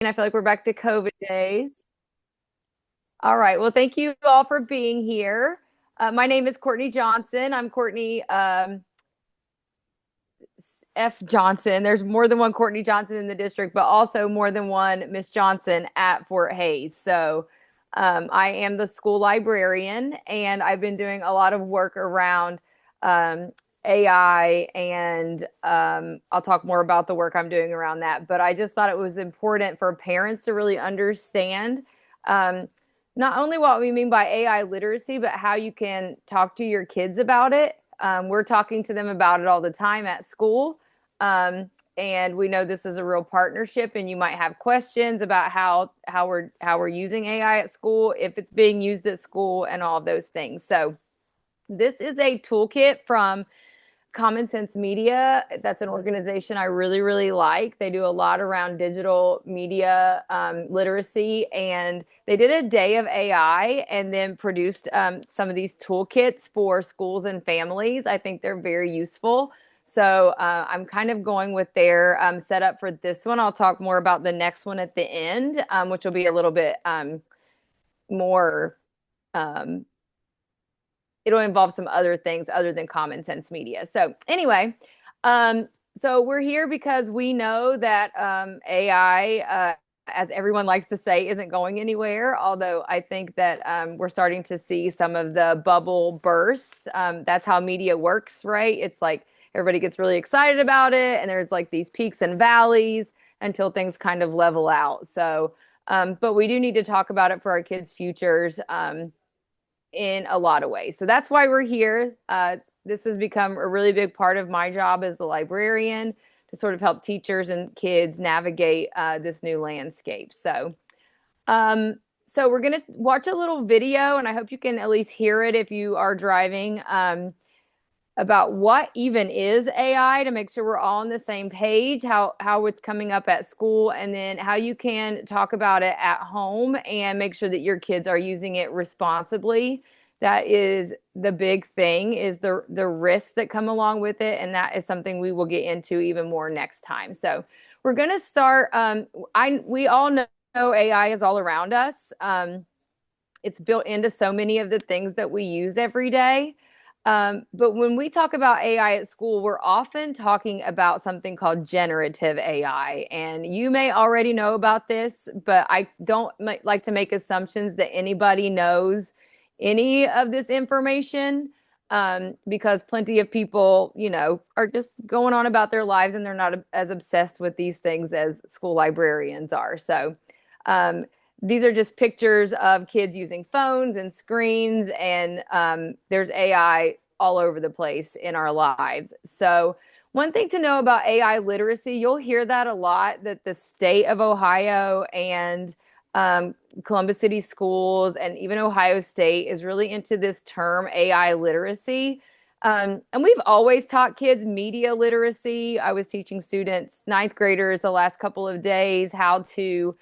I feel like we're back to COVID days. All right. Well, thank you all for being here. My name is Courtney Johnson. I'm Courtney F. Johnson. There's more than one Courtney Johnson in the district, but also more than one Miss Johnson at Fort Hays. So I am the school librarian, and I've been doing a lot of work around um, AI, and I'll talk more about the work I'm doing around that. But I just thought it was important for parents to really understand um, not only what we mean by AI literacy, but how you can talk to your kids about it. We're talking to them about it all the time at school. Um, and we know this is a real partnership, and you might have questions about how we're using AI at school, if it's being used at school, and all of those things. So this is a toolkit from Common Sense Media. That's an organization I really, really like. They do a lot around digital media literacy, and they did a day of AI and then produced some of these toolkits for schools and families. I think they're very useful. So I'm kind of going with their setup for this one. I'll talk more about the next one at the end, which will be a little bit more um, it'll involve some other things other than Common Sense Media. So anyway, so we're here because we know that AI, as everyone likes to say, isn't going anywhere. Although I think that we're starting to see some of the bubble bursts. That's how media works, right? It's like everybody gets really excited about it, and there's like these peaks and valleys until things kind of level out. So, but we do need to talk about it for our kids' futures. In a lot of ways. So that's why we're here. This has become a really big part of my job as the librarian, to sort of help teachers and kids navigate this new landscape. So we're going to watch a little video, and I hope you can at least hear it if you are driving, about what even is AI, to make sure we're all on the same page, how it's coming up at school, and then how you can talk about it at home and make sure that your kids are using it responsibly. That is the big thing, is the risks that come along with it, and that is something we will get into even more next time. So we're going to start. We all know AI is all around us. It's built into so many of the things that we use every day. But when we talk about AI at school, we're often talking about something called generative AI. And you may already know about this, but I don't like to make assumptions that anybody knows any of this information, because plenty of people, are just going on about their lives, and they're not as obsessed with these things as school librarians are. So, these are just pictures of kids using phones and screens, and there's AI all over the place in our lives. So one thing to know about AI literacy, you'll hear that a lot, that the state of Ohio and Columbus City Schools and even Ohio State is really into this term AI literacy. And we've always taught kids media literacy. I was teaching students, ninth graders, the last couple of days, how to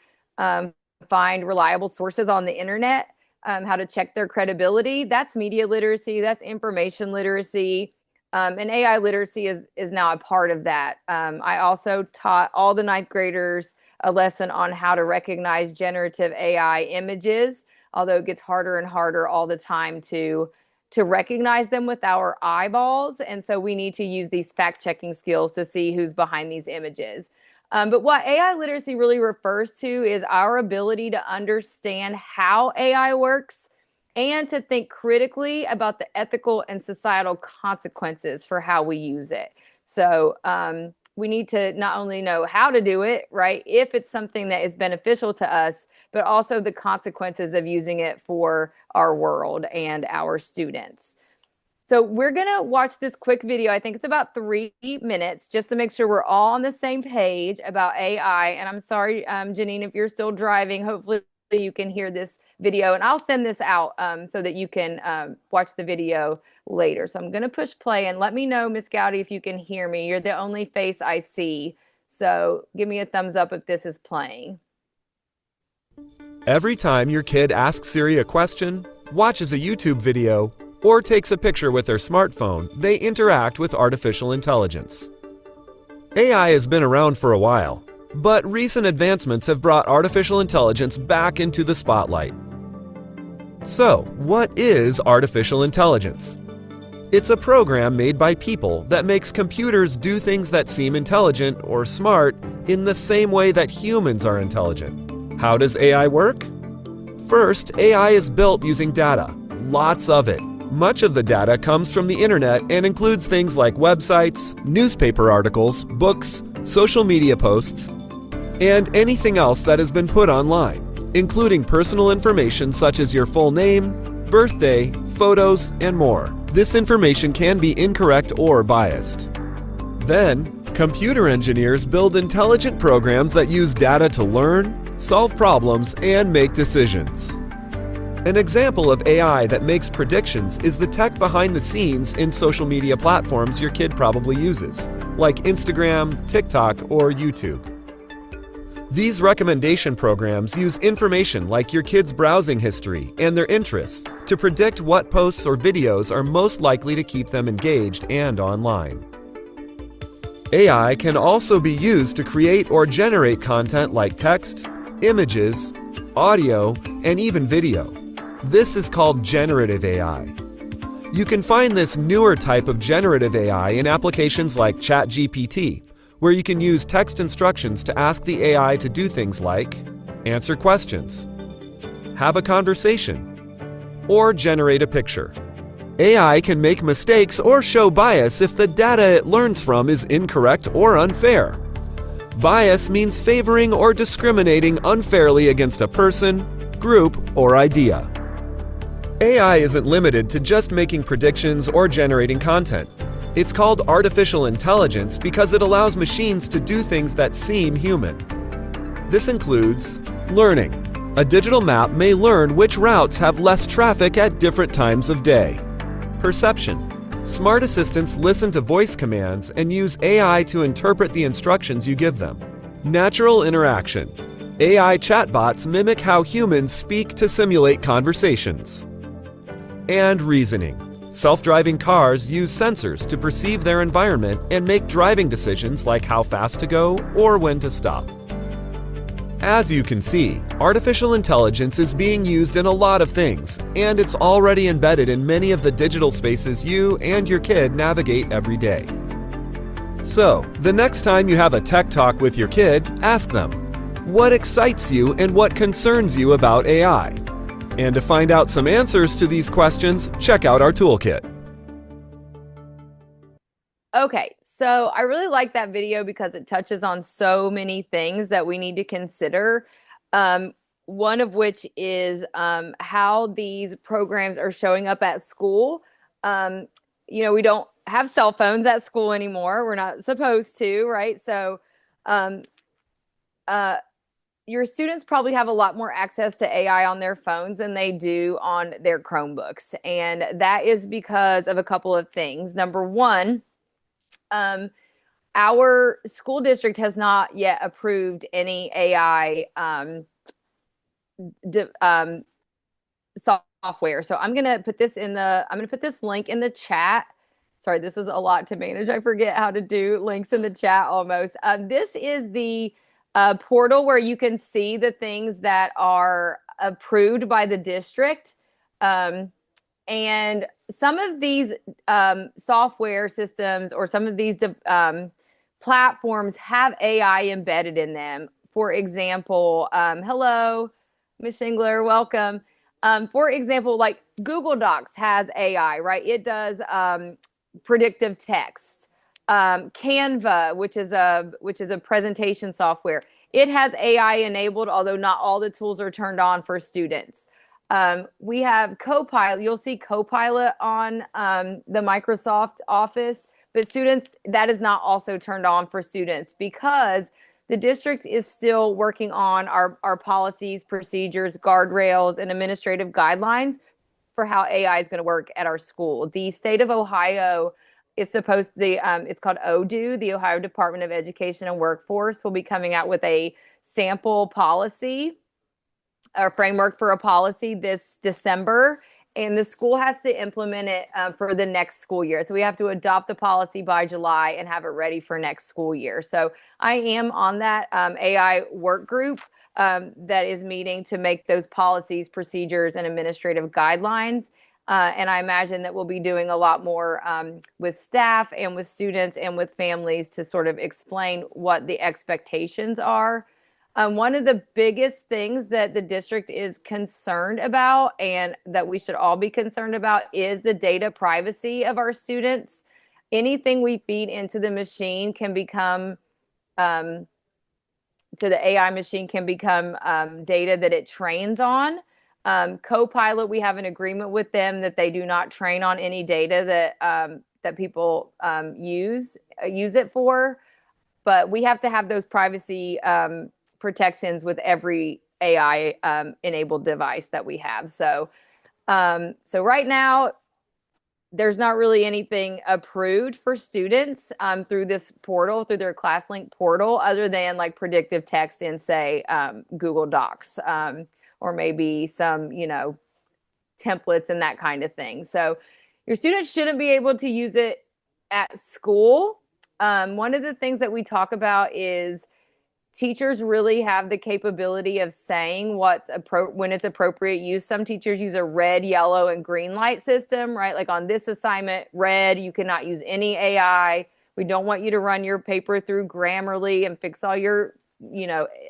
find reliable sources on the internet, how to check their credibility. That's media literacy. That's information literacy. And AI literacy is now a part of that. I also taught all the ninth graders a lesson on how to recognize generative AI images, although it gets harder and harder all the time to recognize them with our eyeballs. And so we need to use these fact-checking skills to see who's behind these images. But what AI literacy really refers to is our ability to understand how AI works and to think critically about the ethical and societal consequences for how we use it. So we need to not only know how to do it, right, if it's something that is beneficial to us, but also the consequences of using it for our world and our students. So we're going to watch this quick video. I think it's about 3 minutes, just to make sure we're all on the same page about AI. And I'm sorry, Janine, if you're still driving, hopefully you can hear this video. And I'll send this out so that you can watch the video later. So I'm going to push play, and let me know, Miss Goudy, if you can hear me. You're the only face I see. So give me a thumbs up if this is playing. Every time your kid asks Siri a question, watches a YouTube video, or takes a picture with their smartphone, they interact with artificial intelligence. AI has been around for a while, But recent advancements have brought artificial intelligence back into the spotlight. So, what is artificial intelligence? It's a program made by people that makes computers do things that seem intelligent or smart in the same way that humans are intelligent. How does AI work? First, AI is built using data, lots of it. Much of the data comes from the internet and includes things like websites, newspaper articles, books, social media posts, and anything else that has been put online, including personal information such as your full name, birthday, photos, and more. This information can be incorrect or biased. Then, computer engineers build intelligent programs that use data to learn, solve problems, and make decisions. An example of AI that makes predictions is the tech behind the scenes in social media platforms your kid probably uses, like Instagram, TikTok, or YouTube. These recommendation programs use information like your kid's browsing history and their interests to predict what posts or videos are most likely to keep them engaged and online. AI can also be used to create or generate content like text, images, audio, and even video. This is called generative AI. You can find this newer type of generative AI in applications like ChatGPT, where you can use text instructions to ask the AI to do things like answer questions, have a conversation, or generate a picture. AI can make mistakes or show bias if the data it learns from is incorrect or unfair. Bias means favoring or discriminating unfairly against a person, group, or idea. AI isn't limited to just making predictions or generating content. It's called artificial intelligence because it allows machines to do things that seem human. This includes learning. A digital map may learn which routes have less traffic at different times of day. Perception. Smart assistants listen to voice commands and use AI to interpret the instructions you give them. Natural interaction. AI chatbots mimic how humans speak to simulate conversations. And reasoning. Self-driving cars use sensors to perceive their environment and make driving decisions like how fast to go or when to stop. As you can see, artificial intelligence is being used in a lot of things, and it's already embedded in many of the digital spaces you and your kid navigate every day. So, the next time you have a tech talk with your kid, ask them, what excites you and what concerns you about AI? And to find out some answers to these questions, check out our toolkit. Okay, so I really like that video because it touches on so many things that we need to consider. One of which is how these programs are showing up at school. We don't have cell phones at school anymore. We're not supposed to, right? So your students probably have a lot more access to AI on their phones than they do on their Chromebooks. And that is because of a couple of things. Number one, our school district has not yet approved any AI software. So I'm going to put this link in the chat. Sorry, this is a lot to manage. I forget how to do links in the chat almost. This is the portal where you can see the things that are approved by the district. And some of these software systems or some of these platforms have AI embedded in them. For example, hello, Ms. Shingler, welcome. For example, like Google Docs has AI, right? It does predictive text. Canva, which is a presentation software, it has AI enabled, although not all the tools are turned on for students. We have Copilot. You'll see Copilot on the Microsoft Office, but students, that is not also turned on for students because the district is still working on our policies, procedures, guardrails, and administrative guidelines for how AI is going to work at our school. The state of Ohio is it's called ODO, the Ohio Department of Education and Workforce, will be coming out with a sample policy, a framework for a policy this December. and the school has to implement it for the next school year. So we have to adopt the policy by July and have it ready for next school year. So I am on that AI work group that is meeting to make those policies, procedures, and administrative guidelines. And I imagine that we'll be doing a lot more with staff and with students and with families to sort of explain what the expectations are. One of the biggest things that the district is concerned about and that we should all be concerned about is the data privacy of our students. Anything we feed into the machine can become, to the AI machine can become data that it trains on. Copilot, we have an agreement with them that they do not train on any data that people use it for. But we have to have those privacy protections with every AI enabled device that we have. So right now, there's not really anything approved for students through this portal, through their ClassLink portal, other than like predictive text in, say, Google Docs, or maybe some, templates and that kind of thing. So your students shouldn't be able to use it at school. One of the things that we talk about is teachers really have the capability of saying when it's appropriate use. Some teachers use a red, yellow, and green light system, right? Like on this assignment, red, you cannot use any AI. We don't want you to run your paper through Grammarly and fix all your,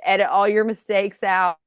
edit all your mistakes out.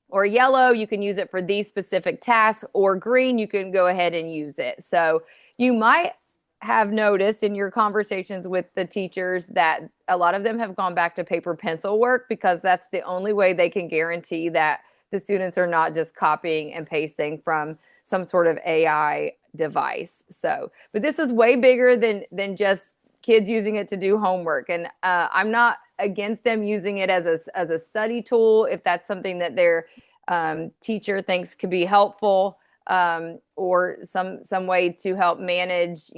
Or yellow, you can use it for these specific tasks, or green, you can go ahead and use it. So you might have noticed in your conversations with the teachers that a lot of them have gone back to paper pencil work because that's the only way they can guarantee that the students are not just copying and pasting from some sort of AI device. So, but this is way bigger than just kids using it to do homework. And I'm not against them using it as a study tool if that's something that their teacher thinks could be helpful. Or some way to help manage,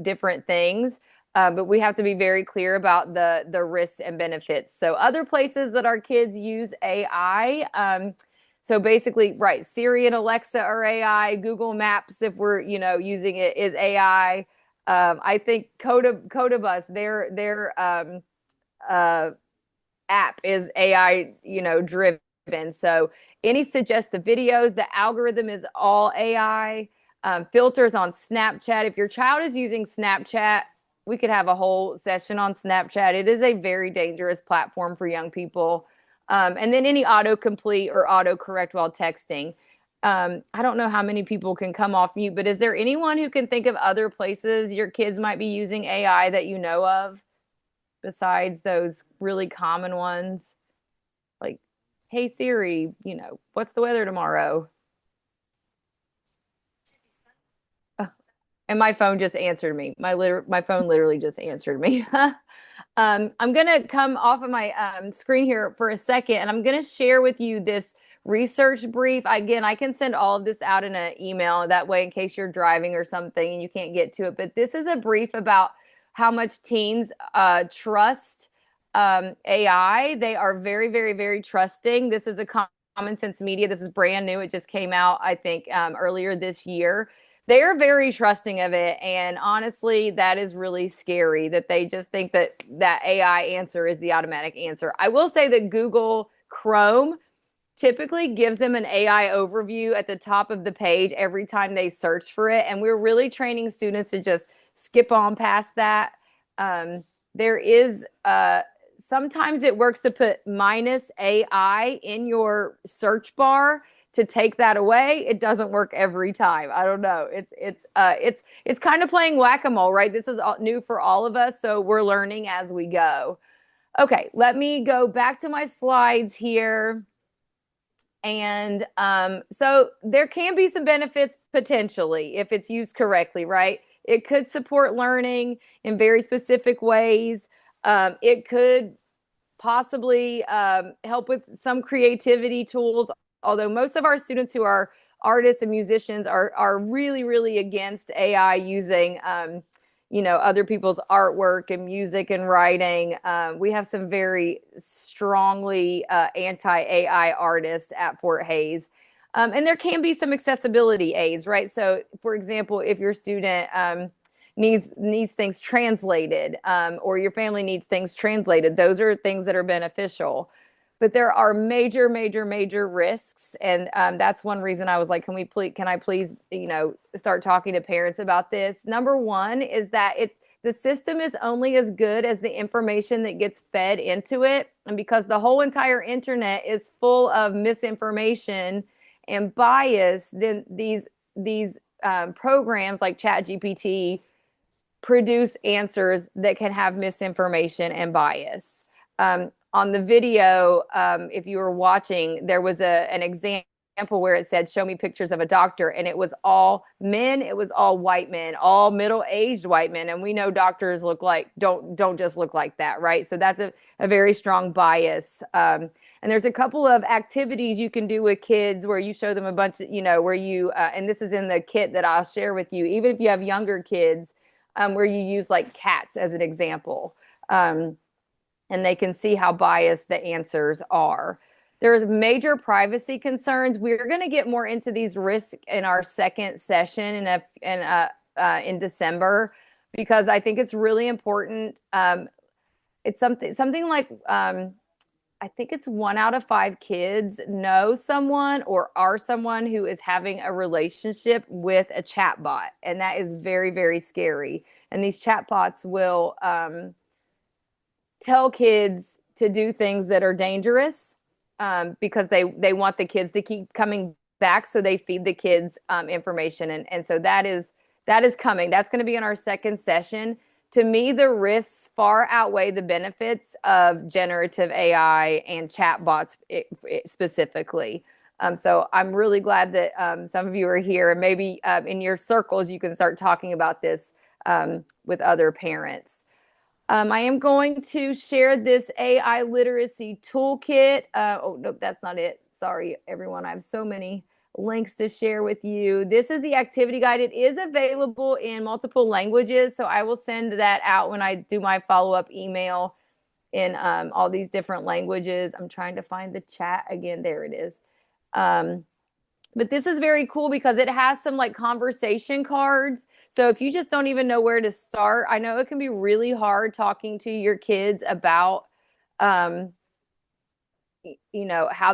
different things. But we have to be very clear about the risks and benefits. So other places that our kids use AI, so basically, right, Siri and Alexa are AI. Google Maps, if we're, using it, is AI. I think Codabus, their app is AI, driven. So any suggestive videos, the algorithm is all AI. Filters on Snapchat. If your child is using Snapchat, we could have a whole session on Snapchat. It is a very dangerous platform for young people. And then any autocomplete or autocorrect while texting. I don't know how many people can come off mute, but is there anyone who can think of other places your kids might be using AI that you know of besides those really common ones? Like, hey Siri, what's the weather tomorrow? And my phone just answered me. My phone literally just answered me. I'm going to come off of my screen here for a second, and I'm going to share with you this research brief. Again, I can send all of this out in an email. That way, in case you're driving or something and you can't get to it. But this is a brief about how much teens trust AI. They are very, very, very trusting. This is a Common Sense Media. This is brand new. It just came out, I think, earlier this year. They are very trusting of it. And honestly, that is really scary that they just think that AI answer is the automatic answer. I will say that Google Chrome typically gives them an AI overview at the top of the page every time they search for it. And we're really training students to just skip on past that. There is sometimes it works to put minus AI in your search bar to take that away. It doesn't work every time. I don't know. It's kind of playing whack-a-mole, right? This is new for all of us, so we're learning as we go. Okay, let me go back to my slides here. And so there can be some benefits potentially if it's used correctly, right? It could support learning in very specific ways. It could possibly help with some creativity tools, although most of our students who are artists and musicians are really, really against AI using, other people's artwork and music and writing. We have some very strongly anti-AI artists at Fort Hays. And there can be some accessibility aids, right? So, for example, if your student needs things translated, or your family needs things translated, those are things that are beneficial. But there are major, major, major risks, and that's one reason I was like, can I please, start talking to parents about this? Number one is that the system is only as good as the information that gets fed into it, and because the whole entire internet is full of misinformation and bias, then these programs like ChatGPT produce answers that can have misinformation and bias. On the video, if you were watching, there was an example where it said, "Show me pictures of a doctor," and it was all men. It was all white men, all middle-aged white men, and we know doctors don't just look like that, right? So that's a very strong bias. And there's a couple of activities you can do with kids where you show them a bunch of, where you, and this is in the kit that I'll share with you, even if you have younger kids, where you use like cats as an example. And they can see how biased the answers are. There's major privacy concerns. We're going to get more into these risks in our second session in December, because I think it's really important. It's something like I think it's 1 out of 5 kids know someone or are someone who is having a relationship with a chatbot, and that is very, very scary. And these chatbots will tell kids to do things that are dangerous, because they want the kids to keep coming back, so they feed the kids information, and so that is coming. That's going to be in our second session. To me, the risks far outweigh the benefits of generative AI and chatbots specifically. So I'm really glad that some of you are here, and maybe in your circles you can start talking about this with other parents. I am going to share this AI literacy toolkit. Oh, nope, that's not it. Sorry, everyone. I have so many links to share with you. This is the activity guide. It is available in multiple languages, so I will send that out when I do my follow-up email in all these different languages. I'm trying to find the chat again. There it is. But this is very cool because it has some like conversation cards. So if you just don't even know where to start, I know it can be really hard talking to your kids about how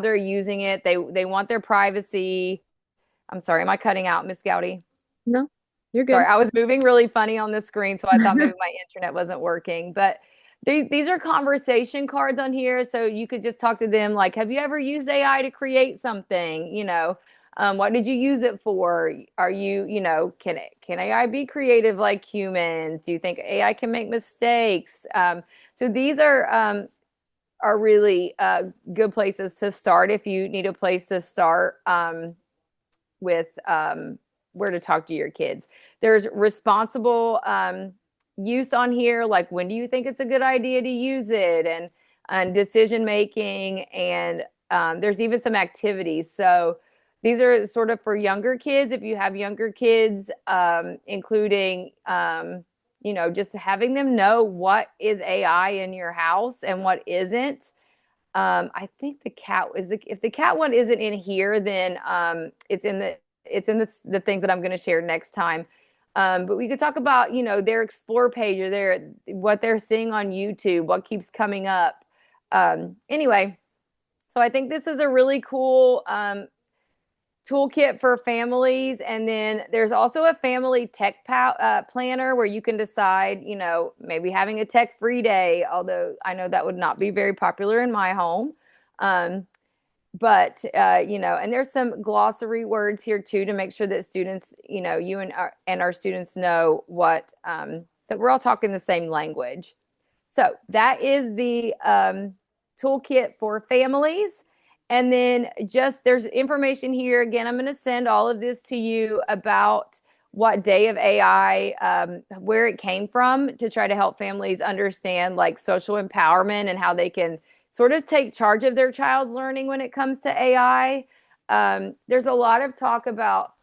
they're using it. They want their privacy. I'm sorry, am I cutting out, Miss Goudy? No, you're Sorry, good. I was moving really funny on the screen, so I thought maybe my internet wasn't working. But these are conversation cards on here, so you could just talk to them like, have you ever used AI to create something? What did you use it for? Are can AI be creative like humans? Do you think AI can make mistakes? So these are really good places to start if you need a place to start with where to talk to your kids. There's responsible use on here, like when do you think it's a good idea to use it, and decision making, and there's even some activities. So these are sort of for younger kids. If you have younger kids, including just having them know what is AI in your house and what isn't. I think if the cat one isn't in here, then it's in the things that I'm going to share next time. But we could talk about their explore page, or what they're seeing on YouTube, what keeps coming up. Anyway, so I think this is a really cool toolkit for families. And then there's also a family tech planner where you can decide, maybe having a tech-free day, although I know that would not be very popular in my home. But and there's some glossary words here too, to make sure that students, you and our students know what, that we're all talking the same language. So that is the toolkit for families. And then there's information here. Again, I'm going to send all of this to you about what day of AI, where it came from, to try to help families understand like social empowerment and how they can sort of take charge of their child's learning when it comes to AI. There's a lot of talk about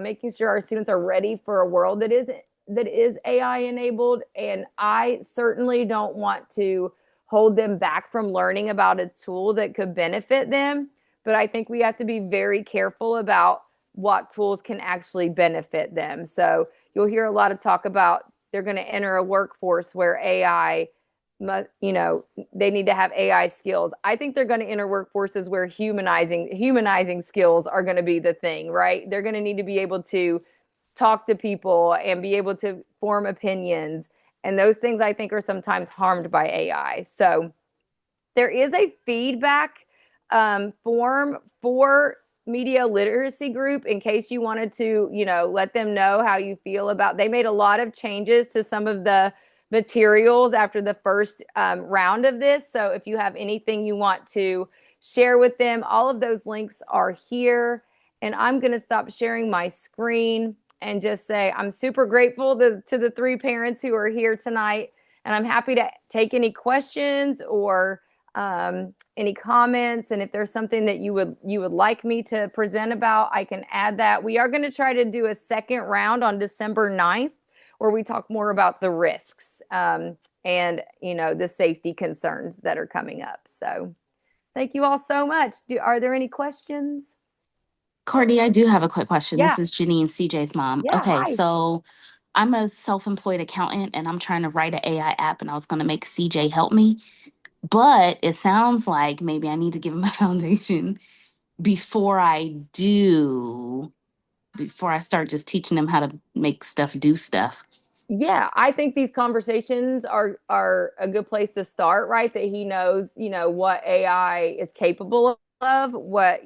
making sure our students are ready for a world that is AI enabled. And I certainly don't want to hold them back from learning about a tool that could benefit them. but I think we have to be very careful about what tools can actually benefit them. So you'll hear a lot of talk about they're going to enter a workforce where AI, they need to have AI skills. I think they're going to enter workforces where humanizing skills are going to be the thing, right? They're going to need to be able to talk to people and be able to form opinions. And those things I think are sometimes harmed by AI. So there is a feedback form for media literacy group in case you wanted to, let them know how you feel about. They made a lot of changes to some of the materials after the first round of this. So if you have anything you want to share with them, all of those links are here. And I'm going to stop sharing my screen and just say I'm super grateful to the three parents who are here tonight. And I'm happy to take any questions or any comments. And if there's something that you would like me to present about, I can add that. We are going to try to do a second round on December 9th, where we talk more about the risks and, the safety concerns that are coming up. So thank you all so much. Are there any questions? Courtney, I do have a quick question. Yeah. This is Janine, CJ's mom. Yeah. Okay, Hi. so I'm a self-employed accountant and I'm trying to write an AI app and I was going to make CJ help me. But it sounds like maybe I need to give him a foundation before before I start just teaching him how to make stuff do stuff. Yeah, I think these conversations are a good place to start, right? That he knows, what AI is capable of, what,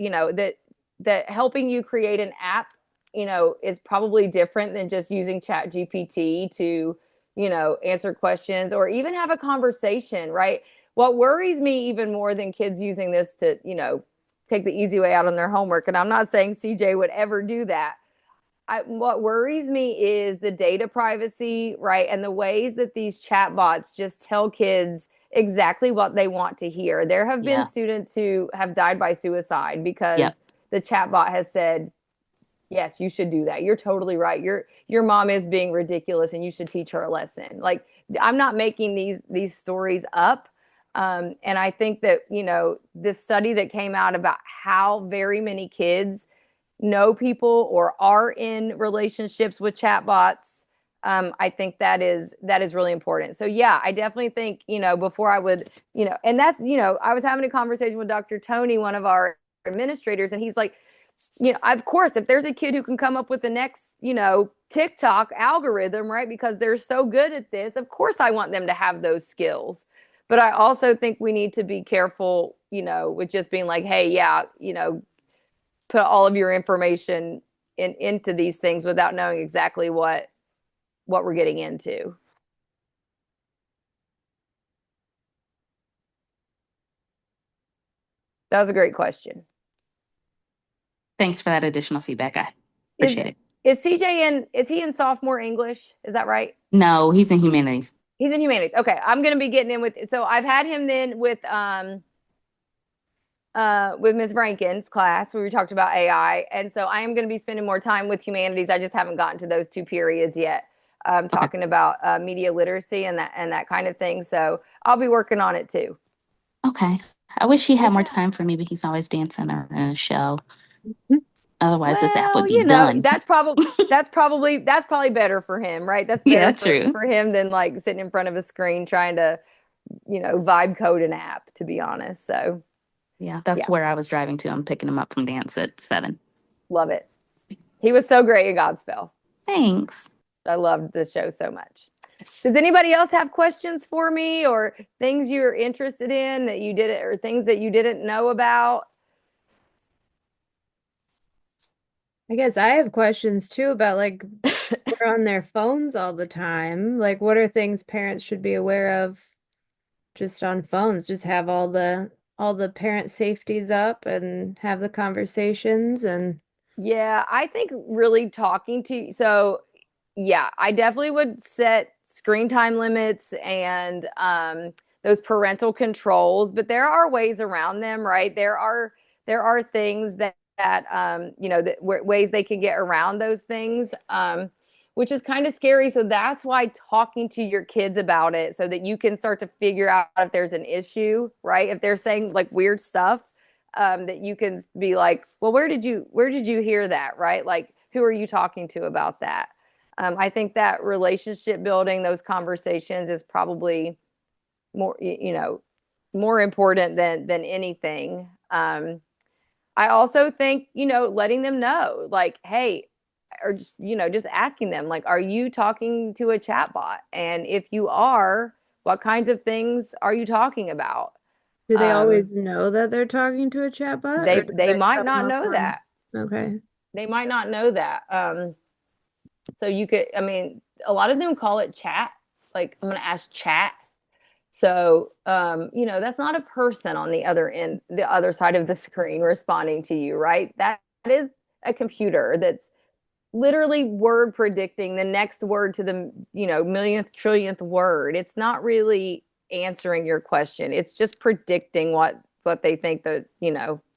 that helping you create an app, is probably different than just using Chat GPT to, answer questions or even have a conversation, right? What worries me even more than kids using this to, take the easy way out on their homework, and I'm not saying CJ would ever do that. What worries me is the data privacy, right? And the ways that these chatbots just tell kids exactly what they want to hear. There have been Yeah. students who have died by suicide Yep. because the chatbot has said, yes, you should do that. You're totally right. Your mom is being ridiculous and you should teach her a lesson. Like, I'm not making these stories up. And I think that, this study that came out about how very many kids know people or are in relationships with chatbots, I think that is really important. So yeah, I definitely think, before I would, and that's, I was having a conversation with Dr. Tony, one of our administrators, and he's like, of course, if there's a kid who can come up with the next, TikTok algorithm, right? Because they're so good at this, of course I want them to have those skills. But I also think we need to be careful, with just being like, hey, yeah, put all of your information into these things without knowing exactly what we're getting into. That was a great question. Thanks for that additional feedback. I Is appreciate it. is CJ is he in sophomore English? Is that right? No, he's in humanities. He's in humanities. Okay, I'm going to be getting in so I've had him then with Ms. Rankin's class where we talked about AI. And so I am going to be spending more time with humanities. I just haven't gotten to those two periods yet. Talking about media literacy and that kind of thing. So I'll be working on it too. Okay. I wish he had more Yeah. time for me, but he's always dancing or in a show. Otherwise, this app Well, would be done. that's probably better for him, right? That's Yeah, better true. for him than like sitting in front of a screen trying to, vibe code an app, to be honest. So Yeah, that's yeah, where I was driving to. I'm picking him up from dance at 7. love it. He was so great in Godspell. Thanks. I loved the show so much. Does anybody else have questions for me or things you're interested in that you did or things that you didn't know about? I guess I have questions too about like they're on their phones all the time. Like what are things parents should be aware of just on phones? Just have all the parent safeties up and have the conversations and Yeah, I think really talking to so yeah, I definitely would set screen time limits and those parental controls, but there are ways around them, right? There are things ways they can get around those things, which is kind of scary. So that's why talking to your kids about it so that you can start to figure out if there's an issue, right? If they're saying like weird stuff, that you can be like, well, where did you hear that, right? Like, who are you talking to about that? I think that relationship building, those conversations is probably more, more important than anything. I also think, letting them know, like, hey, or just, just asking them, like, are you talking to a chatbot? And if you are, what kinds of things are you talking about? Do they Um, always know that they're talking to a chatbot, or they does they that might come not up know on? that. Okay. They might not know that. So you could, I mean, a lot of them call it chat. Like, I'm going to ask chat. So, that's not a person on the other end, the other side of the screen responding to you, right? That is a computer that's literally word predicting the next word to the, millionth, trillionth word. It's not really answering your question. It's just predicting what they think the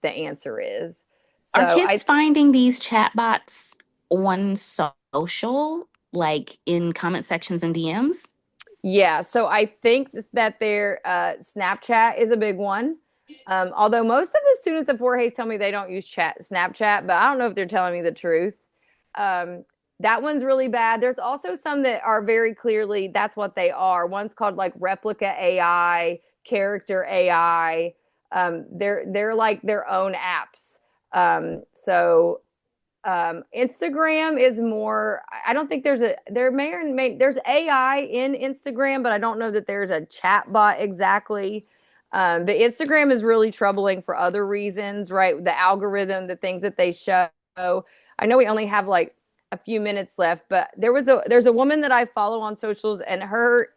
answer is. Are So kids finding these chatbots on social, like in comment sections and DMs? Yeah, so I think that their Snapchat is a big one. Although most of the students at Fort Hays tell me they don't use Snapchat, but I don't know if they're telling me the truth. Um, that one's really bad. There's also some that are very clearly that's what they are. One's called like replica AI, character AI. They're like their own apps. So Instagram is more, I don't think there may or may, there's AI in Instagram, but I don't know that there's a chat bot exactly. But Instagram is really troubling for other reasons, right? The algorithm, the things that they show. I know we only have like a few minutes left, but there's a woman that I follow on socials, and her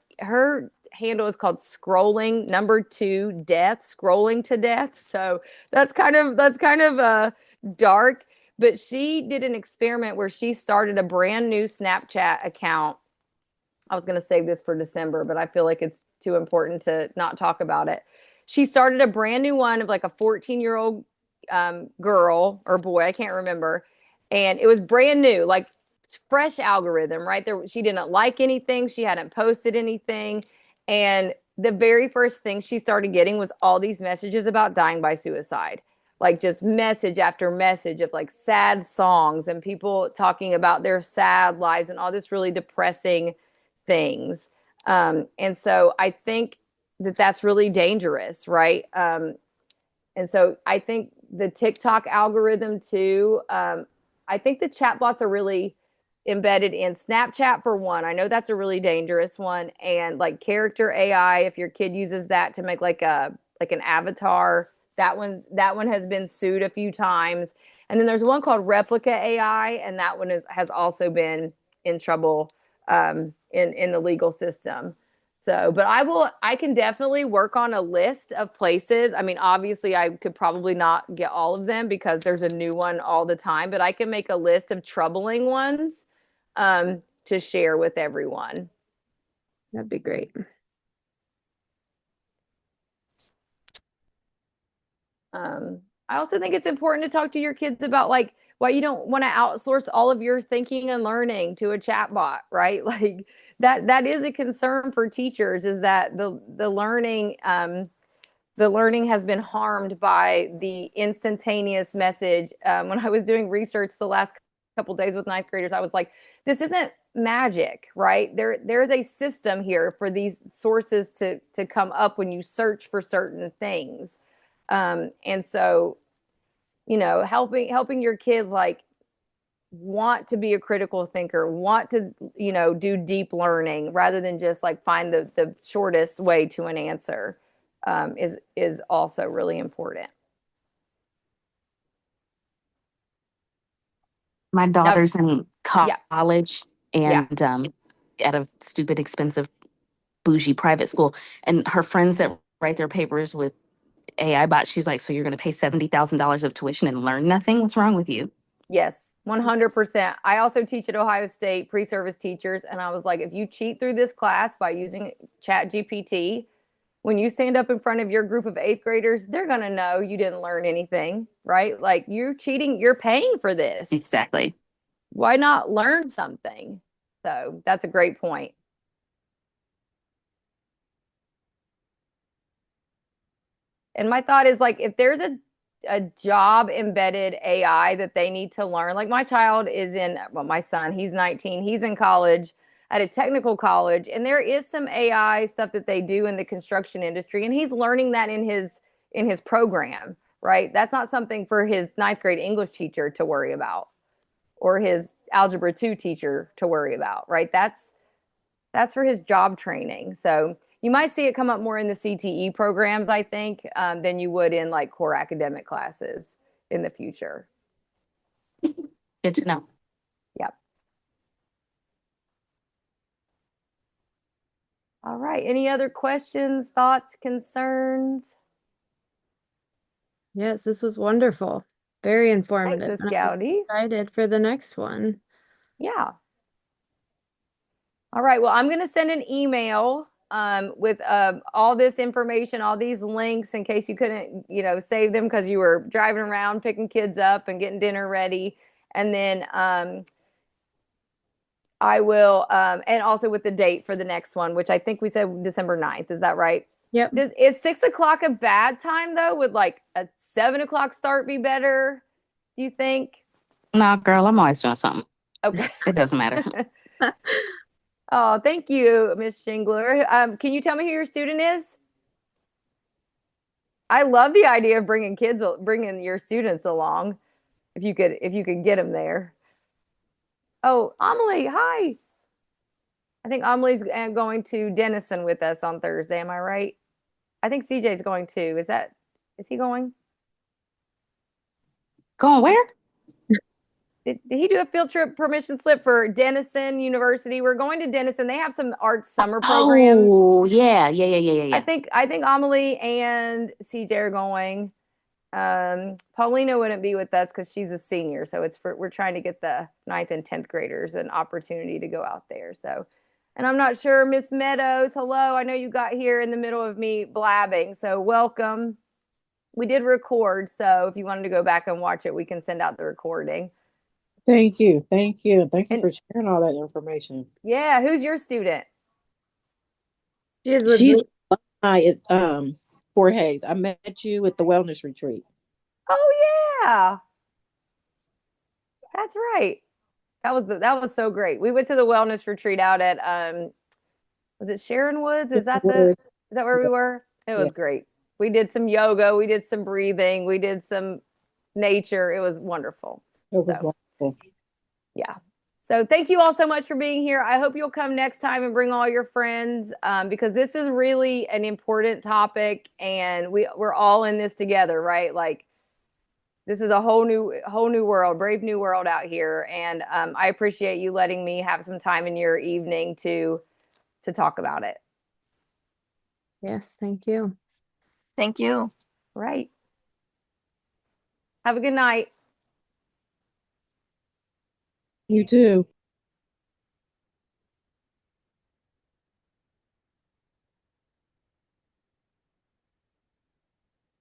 handle is called scrolling number two death, scrolling to death. So that's kind of dark, but she did an experiment where she started a brand new Snapchat account. I was going to save this for December, but I feel like it's too important to not talk about it. She started a brand new one of like a 14-year-old girl or boy, I can't remember. And it was brand new, like fresh algorithm, right? There, she didn't like anything, she hadn't posted anything. And the very first thing she started getting was all these messages about dying by suicide, like just message after message of like sad songs and people talking about their sad lives and all this really depressing things. And so I think that that's really dangerous, right? And so I think the TikTok algorithm too. I think the chatbots are really embedded in Snapchat for one. I know that's a really dangerous one, and like character AI. If your kid uses that to make like an avatar, that one has been sued a few times. And then there's one called Replica AI, and that one has also been in trouble in the legal system. So, but I can definitely work on a list of places. I mean, obviously, I could probably not get all of them because there's a new one all the time, but I can make a list of troubling ones to share with everyone. That'd be great. I also think it's important to talk to your kids about like why you don't want to outsource all of your thinking and learning to a chatbot, right? Like that is a concern for teachers, is that the learning has been harmed by the instantaneous message. When I was doing research the last couple days with ninth graders, I was like, this isn't magic, right? There's a system here for these sources to come up when you search for certain things. And so, helping your kids like want to be a critical thinker, want to, do deep learning rather than just like find the shortest way to an answer, is also really important. My Now, daughter's in yeah, college yeah, and at a stupid, expensive, bougie private school. And her friends that write their papers with AI bots, she's like, so you're going to pay $70,000 of tuition and learn nothing? What's wrong with you? yes, Yes. 100%. I also teach at Ohio State pre-service teachers, and I was like, if you cheat through this class by using Chat GPT, when you stand up in front of your group of eighth graders, they're going to know you didn't learn anything, right? Like you're cheating, you're paying for this. Exactly. Why not learn something? So that's a great point. And my thought is like, if there's a job embedded AI that they need to learn. Like my child is in, well, my son, he's 19, he's in college at a technical college, and there is some AI stuff that they do in the construction industry, and he's learning that in his program, right? That's not something for his ninth grade English teacher to worry about or his algebra 2 teacher to worry about, right? That's for his job training. So you might see it come up more in the CTE programs, I think, than you would in like core academic classes in the future. Good to know. Yep. All right. Any other questions, thoughts, concerns? Yes, this was wonderful. Very Thanks, informative. Miss And I'm Goudy. excited for the next one. Yeah. All right. Well, I'm going to send an email with all this information, all these links in case you couldn't, save them because you were driving around picking kids up and getting dinner ready. And then I will, and also with the date for the next one, which I think we said December 9th. Is that right? Yep. Is 6 o'clock a bad time though? Would like a 7 o'clock start be better? Do you think? Nah, girl, I'm always doing something. Okay. It doesn't matter. Oh, thank you, Miss Shingler. Can you tell me who your student is? I love the idea of bringing your students along. If you could get them there. Oh, Amelie, hi. I think Amelie's going to Denison with us on Thursday. Am I right? I think CJ's going too. Is he going? Going where? Did he do a field trip permission slip for Denison University? We're going to Denison. They have some art summer programs. Oh, yeah. I think Amelie and CJ are going. Paulina wouldn't be with us because she's a senior, so we're trying to get the ninth and 10th graders an opportunity to go out there. So, and I'm not sure, Miss Meadows, hello. I know you got here in the middle of me blabbing, so welcome. We did record, so if you wanted to go back and watch it, we can send out the recording. Thank you. Thank you. Thank you And for sharing all that information. yeah, who's your student? She is with She's me. at Fort Hayes. I met you at the wellness retreat. Oh yeah, that's right. That was so great. We went to the wellness retreat out at was it Sharon Woods? Is that where we were? It Yeah, was great. We did some yoga, we did some breathing, we did some nature. It was wonderful. it was So wonderful. yeah. So thank you all so much for being here. I hope you'll come next time and bring all your friends because this is really an important topic and we're all in this together, right? Like this is a whole new world, brave new world out here. And I appreciate you letting me have some time in your evening to talk about it. Yes, thank you. Thank you. Right. Have a good night. You too.